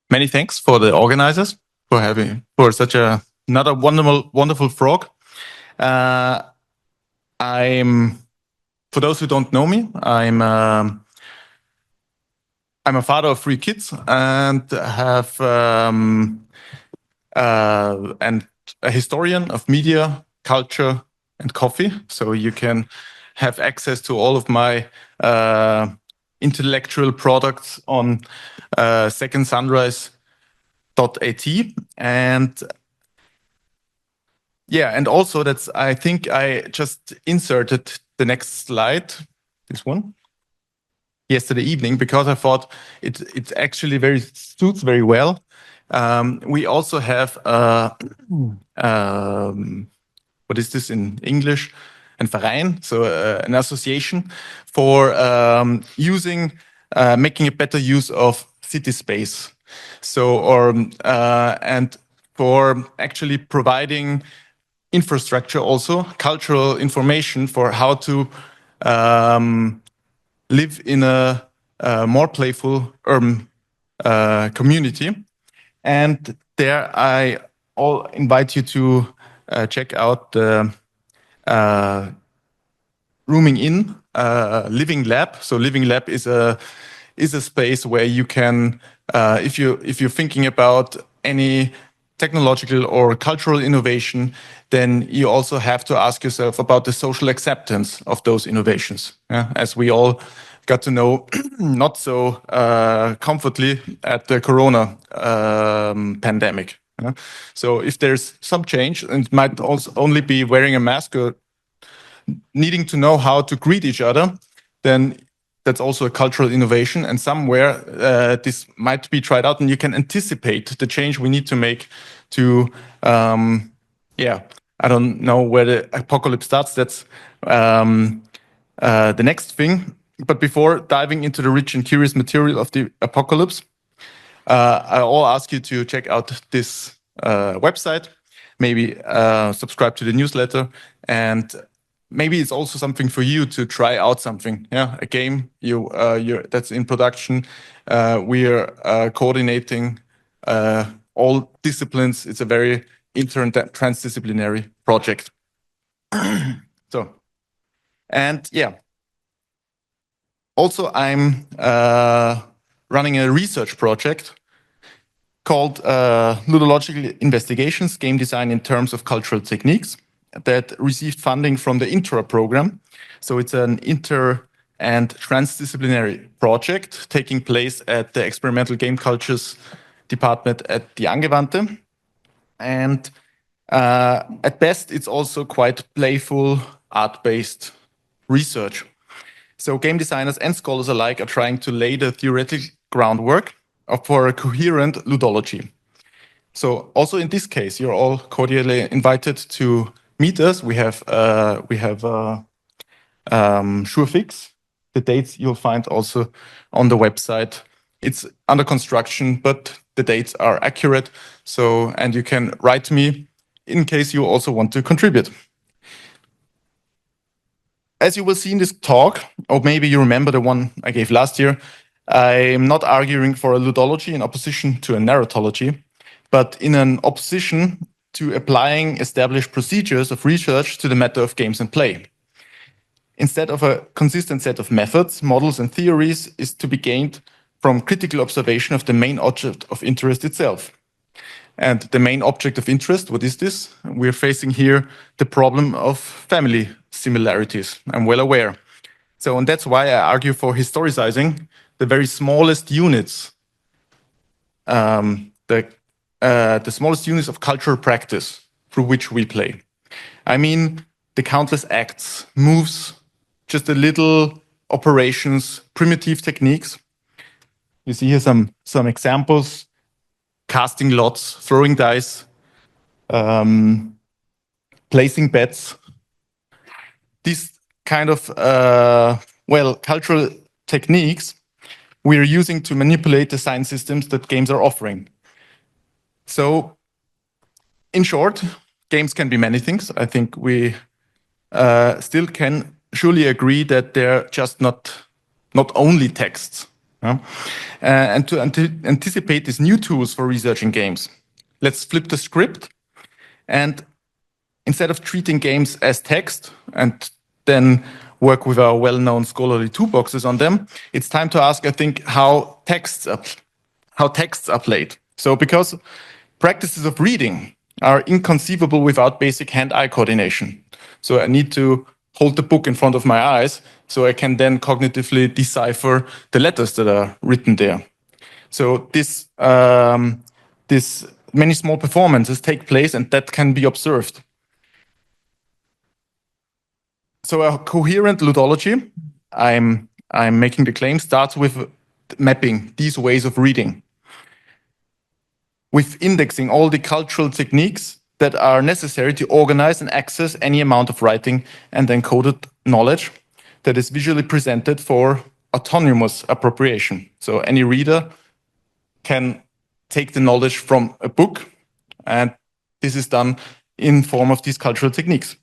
Many thanks for the organizers for such another wonderful frog. I'm for those who don't know me, I'm a father of 3 kids and have and a historian of media, culture, and coffee. So you can have access to all of my intellectual products on secondsunrise.at. And yeah, and also I think I just inserted the next slide, this one, yesterday evening, because I thought it actually suits very well. We also have what is this in English? Ein Verein, so an association for making a better use of city space. So, and for actually providing infrastructure, also cultural information for how to live in a more playful urban community. And there I all invite you to check out the Rooming In Living Lab. So Living Lab is a space where you can, if you're thinking about any technological or cultural innovation, then you also have to ask yourself about the social acceptance of those innovations. As we all got to know not so comfortably at the Corona pandemic. So if there's some change, and it might also only be wearing a mask or needing to know how to greet each other, then that's also a cultural innovation. And somewhere this might be tried out, and you can anticipate the change we need to make to, I don't know where the apocalypse starts. That's the next thing. But before diving into the rich and curious material of the apocalypse, I'll ask you to check out this website, maybe subscribe to the newsletter, and maybe it's also something for you to try out something. A game that's in production. We are coordinating all disciplines. It's a very transdisciplinary project. Also, I'm running a research project called Ludological Investigations, Game Design in Terms of Cultural Techniques, that received funding from the Intra program. So it's an inter and transdisciplinary project taking place at the Experimental Game Cultures Department at the Angewandte. And at best, it's also quite playful, art-based research. So game designers and scholars alike are trying to lay the theoretical groundwork for a coherent ludology. So also in this case, you're all cordially invited to meet us. We have SureFix. The dates you'll find also on the website. It's under construction, but the dates are accurate. So, and you can write me in case you also want to contribute. As you will see in this talk, or maybe you remember the one I gave last year, I'm not arguing for a ludology in opposition to a narratology, but in an opposition to applying established procedures of research to the matter of games and play. Instead of a consistent set of methods, models, and theories is to be gained from critical observation of the main object of interest itself. And the main object of interest, what is this? We're facing here the problem of family similarities. I'm well aware. So, and that's why I argue for historicizing the very smallest units, the smallest units of cultural practice through which we play. I mean, the countless acts, moves, just a little operations, primitive techniques. You see here some examples: casting lots, throwing dice, placing bets. These kind of cultural techniques we are using to manipulate the science systems that games are offering. So, in short, games can be many things. I think we still can surely agree that they're just not only texts. And to anticipate these new tools for researching games, let's flip the script, and instead of treating games as text and then work with our well-known scholarly toolboxes on them, it's time to ask, I think, how texts are played. So because practices of reading are inconceivable without basic hand-eye coordination. So I need to hold the book in front of my eyes so I can then cognitively decipher the letters that are written there. So this many small performances take place, and that can be observed. So a coherent ludology, I'm making the claim, starts with mapping these ways of reading, with indexing all the cultural techniques that are necessary to organize and access any amount of writing and encoded knowledge that is visually presented for autonomous appropriation. So any reader can take the knowledge from a book, and this is done in form of these cultural techniques.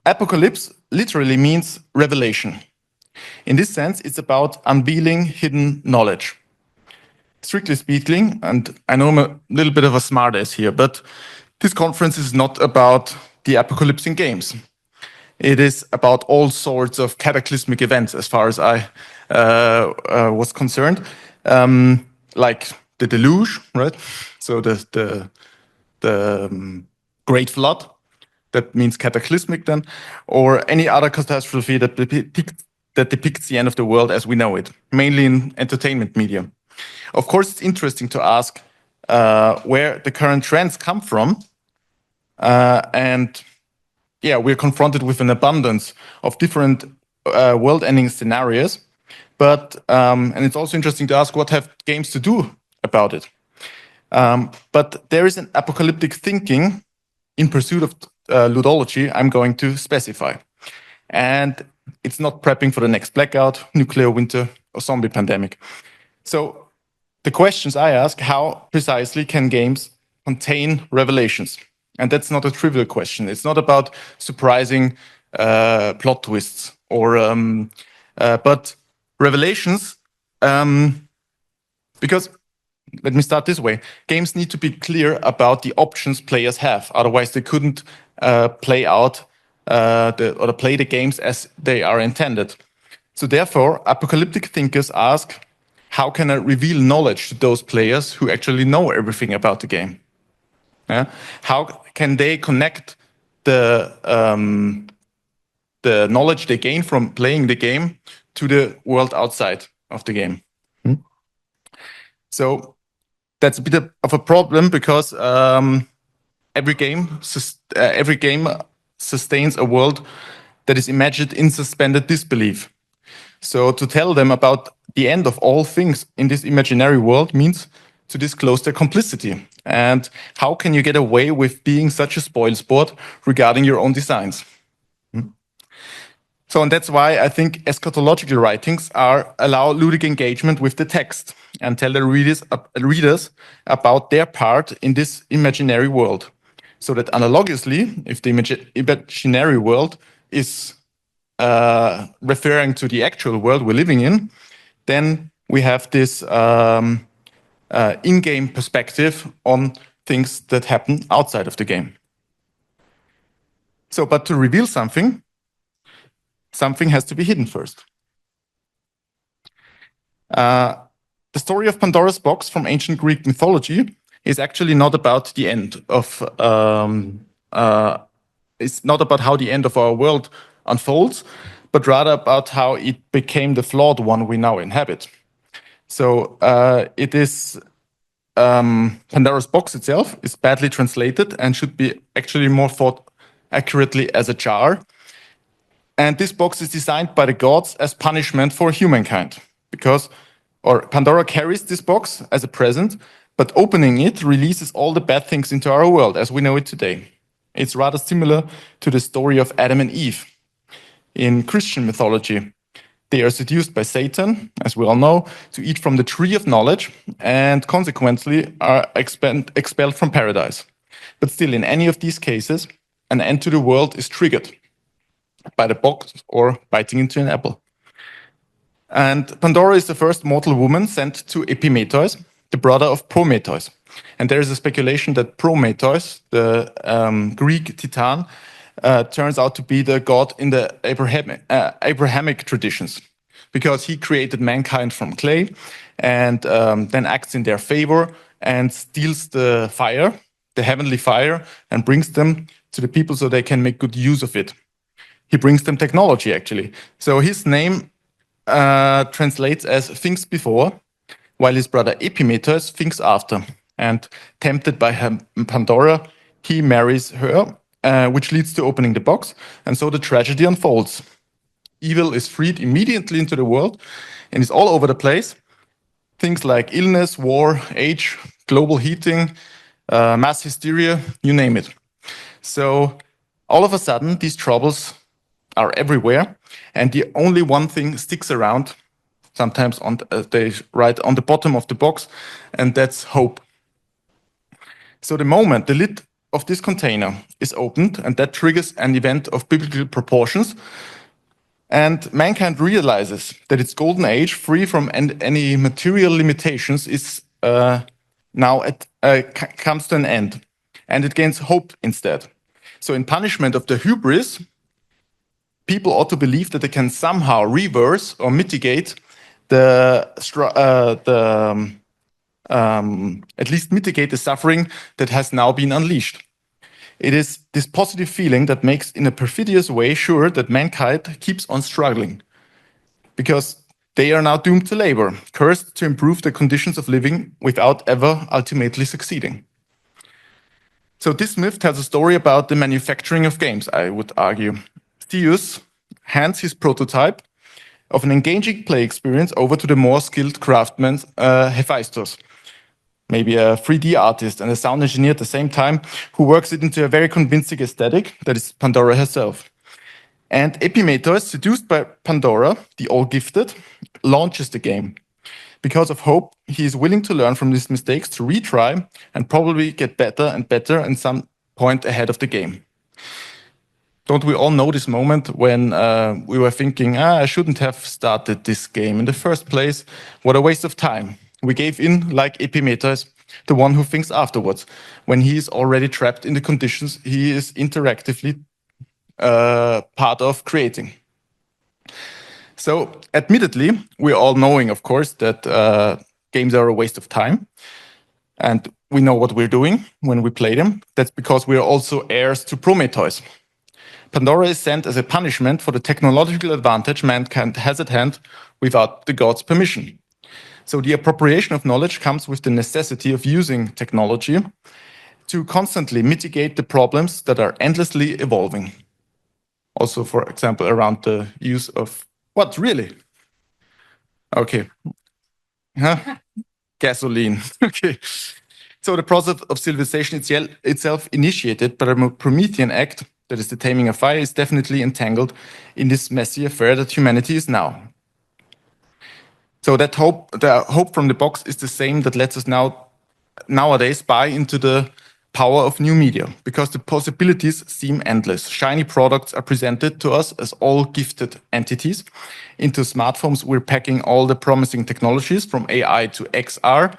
Apocalypse literally means revelation. In this sense, it's about unveiling hidden knowledge. Strictly speaking, and I know I'm a little bit of a smartass here, but this conference is not about the apocalypse in games. It is about all sorts of cataclysmic events, as far as I was concerned, like the deluge, right? So the Great Flood, that means cataclysmic then, or any other catastrophe that depicts the end of the world as we know it, mainly in entertainment media. Of course, it's interesting to ask where the current trends come from, and yeah, we're confronted with an abundance of different world-ending scenarios, but and it's also interesting to ask what have games to do about it. But there is an apocalyptic thinking in pursuit of ludology I'm going to specify. And it's not prepping for the next blackout, nuclear winter, or zombie pandemic. So the questions I ask, how precisely can games contain revelations? And that's not a trivial question. It's not about surprising plot twists, but revelations, because let me start this way. Games need to be clear about the options players have. Otherwise, they couldn't play out or play the games as they are intended. So therefore, apocalyptic thinkers ask, how can I reveal knowledge to those players who actually know everything about the game? How can they connect the knowledge they gain from playing the game to the world outside of the game? So that's a bit of a problem because every game sustains a world that is imagined in suspended disbelief. So to tell them about the end of all things in this imaginary world means to disclose their complicity. And how can you get away with being such a spoilsport regarding your own designs? So, and that's why I think eschatological writings allow ludic engagement with the text and tell the readers about their part in this imaginary world. So that analogously, if the imaginary world is referring to the actual world we're living in, then we have this in-game perspective on things that happen outside of the game. So, but to reveal something has to be hidden first. The story of Pandora's box from ancient Greek mythology is actually not about the end of. It's not about how the end of our world unfolds, but rather about how it became the flawed one we now inhabit. So it is Pandora's box itself is badly translated and should be actually more thought accurately as a jar. And this box is designed by the gods as punishment for humankind, because Pandora carries this box as a present, but opening it releases all the bad things into our world as we know it today. It's rather similar to the story of Adam and Eve. In Christian mythology, they are seduced by Satan, as we all know, to eat from the tree of knowledge and consequently are expelled from paradise. But still, in any of these cases, an end to the world is triggered by the box or biting into an apple. And Pandora is the first mortal woman sent to Epimetheus, the brother of Prometheus. And there is a speculation that Prometheus, the Greek Titan, turns out to be the god in the Abrahamic traditions, because he created mankind from clay and then acts in their favor and steals the fire, the heavenly fire, and brings them to the people so they can make good use of it. He brings them technology, actually. So his name translates as thinks before, while his brother Epimetheus thinks after. And tempted by Pandora, he marries her, which leads to opening the box. And so the tragedy unfolds. Evil is freed immediately into the world and is all over the place. Things like illness, war, age, global heating, mass hysteria, you name it. So all of a sudden, these troubles are everywhere, and the only one thing sticks around, sometimes they write on the bottom of the box, and that's hope. So the moment the lid of this container is opened, and that triggers an event of biblical proportions, and mankind realizes that its golden age, free from any material limitations, is now comes to an end, and it gains hope instead. So in punishment of the hubris, people ought to believe that they can somehow reverse or mitigate at least mitigate the suffering that has now been unleashed. It is this positive feeling that makes, in a perfidious way, sure that mankind keeps on struggling, because they are now doomed to labor, cursed to improve the conditions of living without ever ultimately succeeding. So this myth tells a story about the manufacturing of games, I would argue. Zeus hands his prototype of an engaging play experience over to the more skilled craftsman Hephaestus, maybe a 3D artist and a sound engineer at the same time, who works it into a very convincing aesthetic that is Pandora herself. And Epimetheus, seduced by Pandora, the all-gifted, launches the game. Because of hope, he is willing to learn from his mistakes, to retry, and probably get better and better at some point ahead of the game. Don't we all know this moment when we were thinking, I shouldn't have started this game in the first place. What a waste of time. We gave in like Epimetheus, the one who thinks afterwards, when he is already trapped in the conditions he is interactively part of creating. So, admittedly, we're all knowing, of course, that games are a waste of time. And we know what we're doing when we play them. That's because we're also heirs to Prometheus. Pandora is sent as a punishment for the technological advantage mankind has at hand without the gods' permission. So the appropriation of knowledge comes with the necessity of using technology to constantly mitigate the problems that are endlessly evolving. Also, for example, around the use of what, really? Okay. Huh? Gasoline. Okay. So the process of civilization itself initiated by the Promethean act, that is the taming of fire, is definitely entangled in this messy affair that humanity is now. So that the hope from the box is the same that lets us nowadays buy into the power of new media, because the possibilities seem endless. Shiny products are presented to us as all gifted entities. Into smartphones, we're packing all the promising technologies from AI to XR.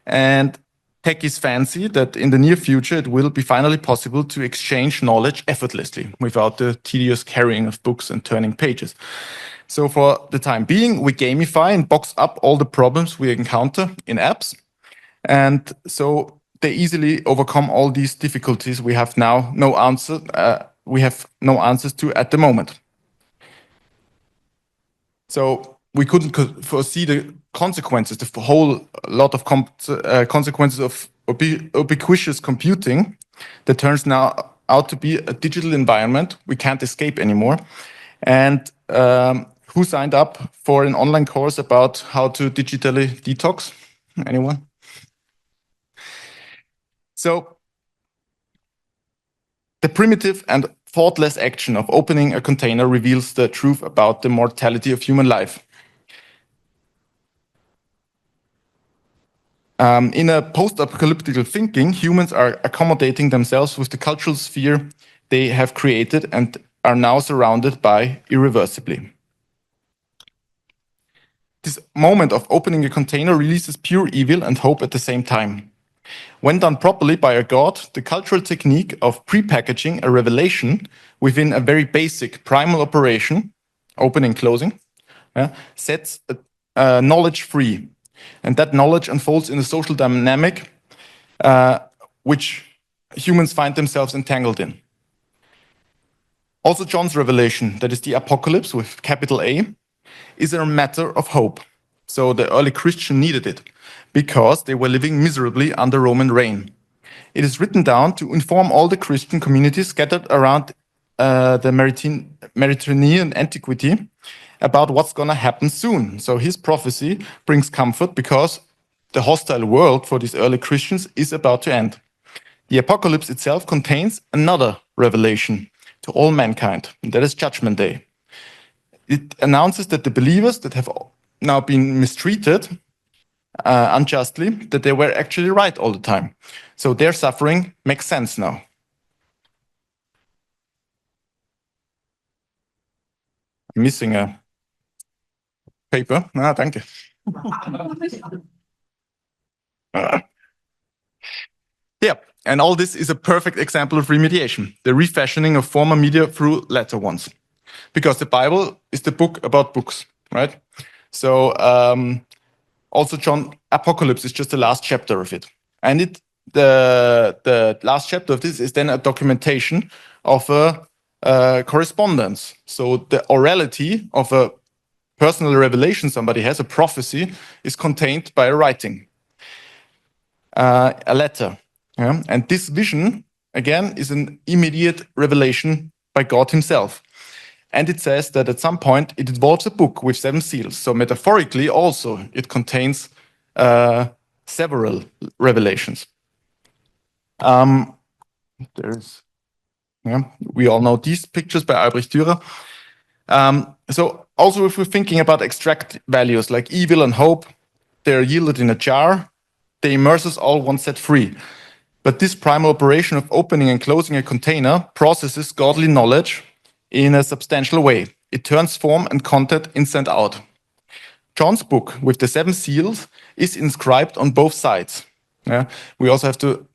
And tech is fancy that in the near future, it will be finally possible to exchange knowledge effortlessly without the tedious carrying of books and turning pages. So for the time being, we gamify and box up all the problems we encounter in apps. And so they easily overcome all these difficulties we have now no answers to at the moment. So we couldn't foresee the consequences, the whole lot of consequences of ubiquitous computing that turns now out to be a digital environment we can't escape anymore. And who signed up for an online course about how to digitally detox? Anyone? So the primitive and thoughtless action of opening a container reveals the truth about the mortality of human life. In a post-apocalyptic thinking, humans are accommodating themselves with the cultural sphere they have created and are now surrounded by irreversibly. This moment of opening a container releases pure evil and hope at the same time. When done properly by a god, the cultural technique of prepackaging a revelation within a very basic primal operation, opening, closing, sets knowledge free. And that knowledge unfolds in a social dynamic which humans find themselves entangled in. Also, John's revelation, that is the Apocalypse with capital A, is a matter of hope. So the early Christian needed it because they were living miserably under Roman reign. It is written down to inform all the Christian communities scattered around the Mediterranean antiquity about what's going to happen soon. So his prophecy brings comfort because the hostile world for these early Christians is about to end. The Apocalypse itself contains another revelation to all mankind, and that is Judgment Day. It announces that the believers that have now been mistreated unjustly, that they were actually right all the time. So their suffering makes sense now. I'm missing a paper. Ah, danke. Yeah, and all this is a perfect example of remediation, the refashioning of former media through latter ones. Because the Bible is the book about books, right? So also John Apocalypse is just the last chapter of it. And the last chapter of this is then a documentation of a correspondence. So the orality of a personal revelation somebody has, a prophecy, is contained by a writing, a letter. Yeah? And this vision, again, is an immediate revelation by God himself. And it says that at some point it involves a book with 7 seals. So metaphorically also it contains several revelations. We all know these pictures by Albrecht Dürer. So also if we're thinking about extract values like evil and hope, they're yielded in a jar, they immerse us all once set free. But this primal operation of opening and closing a container processes godly knowledge in a substantial way. It turns form and content inside out. John's book with the 7 seals is inscribed on both sides. We also have to,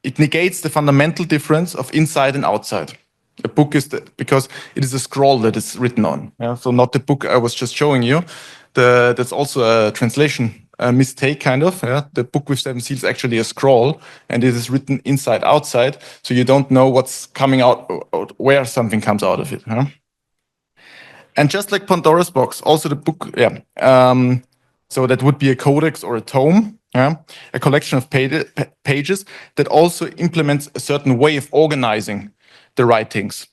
it negates the fundamental difference of inside and outside. A book is because it is a scroll that is written on. So not the book I was just showing you. That's also a translation mistake, kind of. The book with 7 seals is actually a scroll, and it is written inside outside, so you don't know what's coming out, where something comes out of it. And just like Pandora's box, also the book, so that would be a codex or a tome, a collection of pages that also implements a certain way of organizing the writings.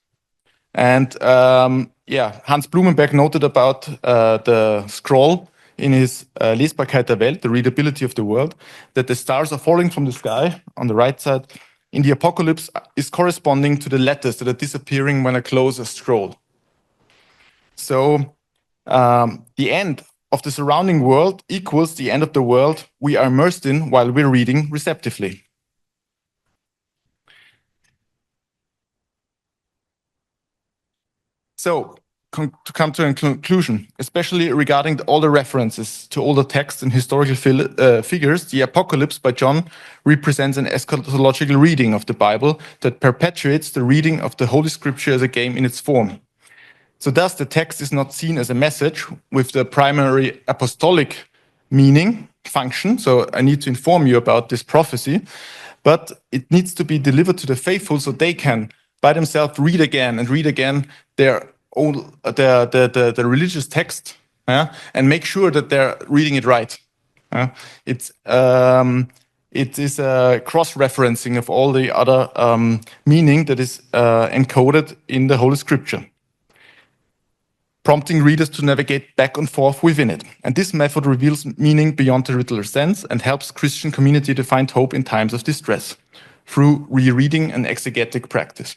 And Hans Blumenberg noted about the scroll in his Lesbarkeit der Welt, the readability of the world, that the stars are falling from the sky on the right side in the Apocalypse is corresponding to the letters that are disappearing when I close a scroll. So the end of the surrounding world equals the end of the world we are immersed in while we're reading receptively. So, to come to a conclusion, especially regarding all the references to older texts and historical figures, the Apocalypse by John represents an eschatological reading of the Bible that perpetuates the reading of the Holy Scripture as a game in its form. So thus, the text is not seen as a message with the primary apostolic meaning, function, so I need to inform you about this prophecy, but it needs to be delivered to the faithful so they can, by themselves, read again and read again their own, the religious text, and make sure that they're reading it right. It is a cross-referencing of all the other meaning that is encoded in the Holy Scripture, prompting readers to navigate back and forth within it. And this method reveals meaning beyond the literal sense and helps Christian community to find hope in times of distress through rereading and exegetic practice.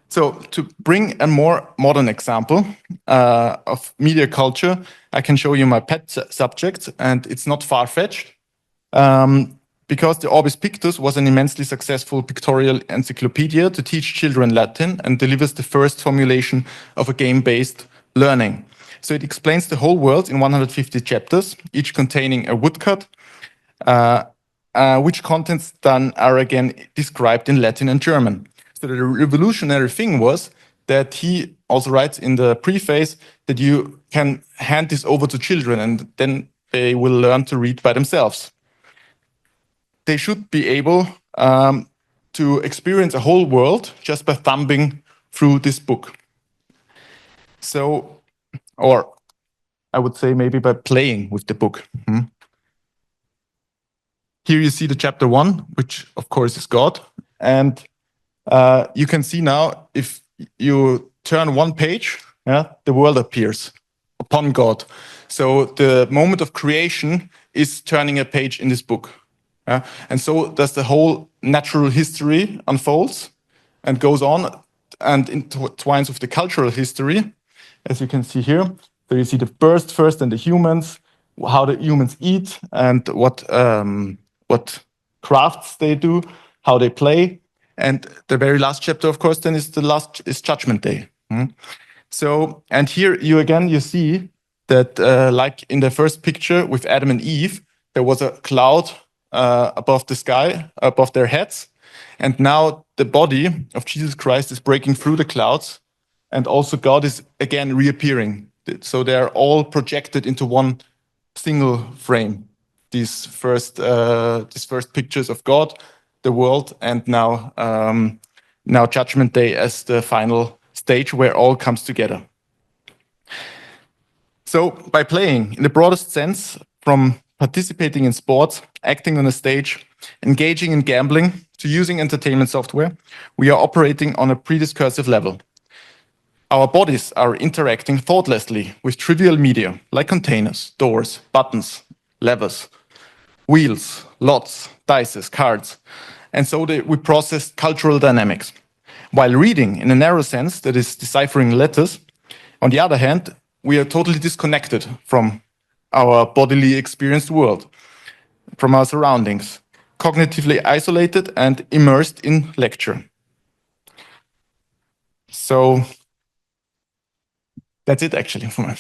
So to bring a more modern example of media culture, I can show you my pet subject, and it's not far-fetched because the Orbis Pictus was an immensely successful pictorial encyclopedia to teach children Latin and delivers the first formulation of a game-based learning. So it explains the whole world in 150 chapters, each containing a woodcut, which contents then are again described in Latin and German. So the revolutionary thing was that he also writes in the preface that you can hand this over to children and then they will learn to read by themselves. They should be able to experience a whole world just by thumbing through this book. So, or I would say maybe by playing with the book. Here you see the chapter 1, which of course is God. And you can see now if you turn one page, the world appears upon God. So the moment of creation is turning a page in this book. And so does the whole natural history unfolds and goes on and intertwines with the cultural history, as you can see here. So you see the birth first and the humans, how the humans eat and what crafts they do, how they play. And the very last chapter, of course, then is Judgment Day. So, and here you see that like in the first picture with Adam and Eve, there was a cloud above the sky, above their heads. And now the body of Jesus Christ is breaking through the clouds. And also God is again reappearing. So they're all projected into one single frame. These first pictures of God, the world, and now Judgment Day as the final stage where all comes together. So by playing, in the broadest sense, from participating in sports, acting on a stage, engaging in gambling, to using entertainment software, we are operating on a prediscursive level. Our bodies are interacting thoughtlessly with trivial media like containers, doors, buttons, levers, wheels, lots, dice, cards. And so we process cultural dynamics. While reading, in a narrow sense, that is deciphering letters, on the other hand, we are totally disconnected from our bodily experienced world, from our surroundings, cognitively isolated and immersed in lecture. So that's it actually for me.